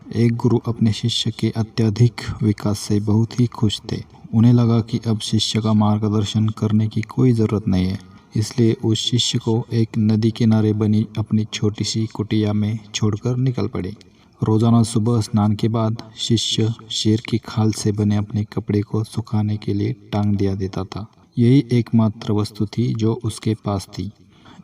एक गुरु अपने शिष्य के अत्यधिक विकास से बहुत ही खुश थे। उन्हें लगा कि अब शिष्य का मार्गदर्शन करने की कोई ज़रूरत नहीं है, इसलिए उस शिष्य को एक नदी किनारे बनी अपनी छोटी सी कुटिया में छोड़कर निकल पड़े। रोज़ाना सुबह स्नान के बाद शिष्य शेर की खाल से बने अपने कपड़े को सुखाने के लिए टांग दिया देता था। यही एकमात्र वस्तु थी जो उसके पास थी।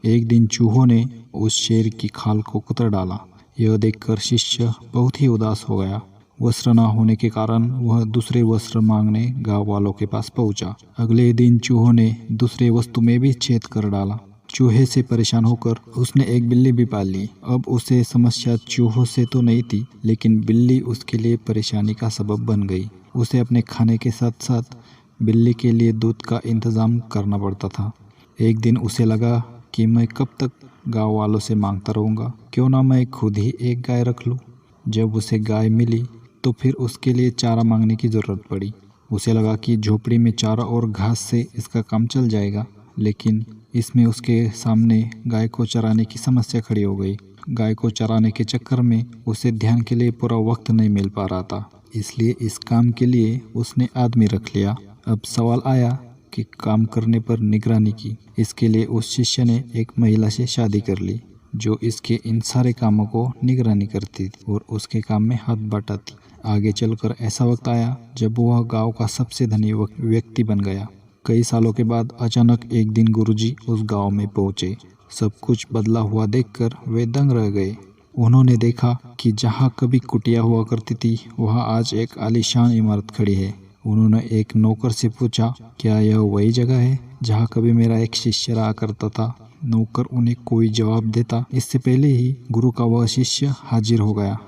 एक दिन चूहों ने उस शेर की खाल को कुतर डाला। यह देखकर शिष्य बहुत ही उदास हो गया। वस्त्र न होने के कारण वह दूसरे वस्त्र मांगने गांव वालों के पास पहुंचा। अगले दिन चूहों ने दूसरे वस्तु में भी छेद कर डाला। चूहे से परेशान होकर उसने एक बिल्ली भी पाल ली। अब उसे समस्या चूहों से तो नहीं थी, लेकिन बिल्ली उसके लिए परेशानी का सबब बन गई। उसे अपने खाने के साथ साथ बिल्ली के लिए दूध का इंतज़ाम करना पड़ता था। एक दिन उसे लगा कि मैं कब तक गांव वालों से मांगता रहूँगा, क्यों ना मैं खुद ही एक गाय रख लूँ। जब उसे गाय मिली तो फिर उसके लिए चारा मांगने की ज़रूरत पड़ी। उसे लगा कि झोपड़ी में चारा और घास से इसका काम चल जाएगा, लेकिन इसमें उसके सामने गाय को चराने की समस्या खड़ी हो गई। गाय को चराने के चक्कर में उसे ध्यान के लिए पूरा वक्त नहीं मिल पा रहा था, इसलिए इस काम के लिए उसने आदमी रख लिया। अब सवाल आया कि काम करने पर निगरानी की। इसके लिए उस शिष्य ने एक महिला से शादी कर ली जो इसके इन सारे कामों को निगरानी करती थी और उसके काम में हाथ बटाती। आगे चलकर ऐसा वक्त आया जब वह गांव का सबसे धनी व्यक्ति बन गया। कई सालों के बाद अचानक एक दिन गुरुजी उस गांव में पहुंचे। सब कुछ बदला हुआ देखकर वे दंग रह गए। उन्होंने देखा कि जहां कभी कुटिया हुआ करती थी वहां आज एक आलीशान इमारत खड़ी है। उन्होंने एक नौकर से पूछा, क्या यह वही जगह है जहां कभी मेरा एक शिष्य रहा करता था? नौकर उन्हें कोई जवाब देता इससे पहले ही गुरु का वह शिष्य हाजिर हो गया।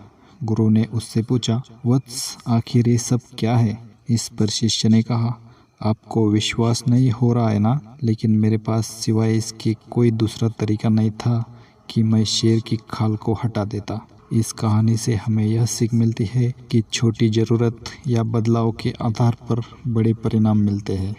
गुरु ने उससे पूछा, वत्स, आखिर ये सब क्या है? इस पर शिष्य ने कहा, आपको विश्वास नहीं हो रहा है ना, लेकिन मेरे पास सिवाय इसके कोई दूसरा तरीका नहीं था कि मैं शेर की खाल को हटा देता। इस कहानी से हमें यह सीख मिलती है कि छोटी ज़रूरत या बदलाव के आधार पर बड़े परिणाम मिलते हैं।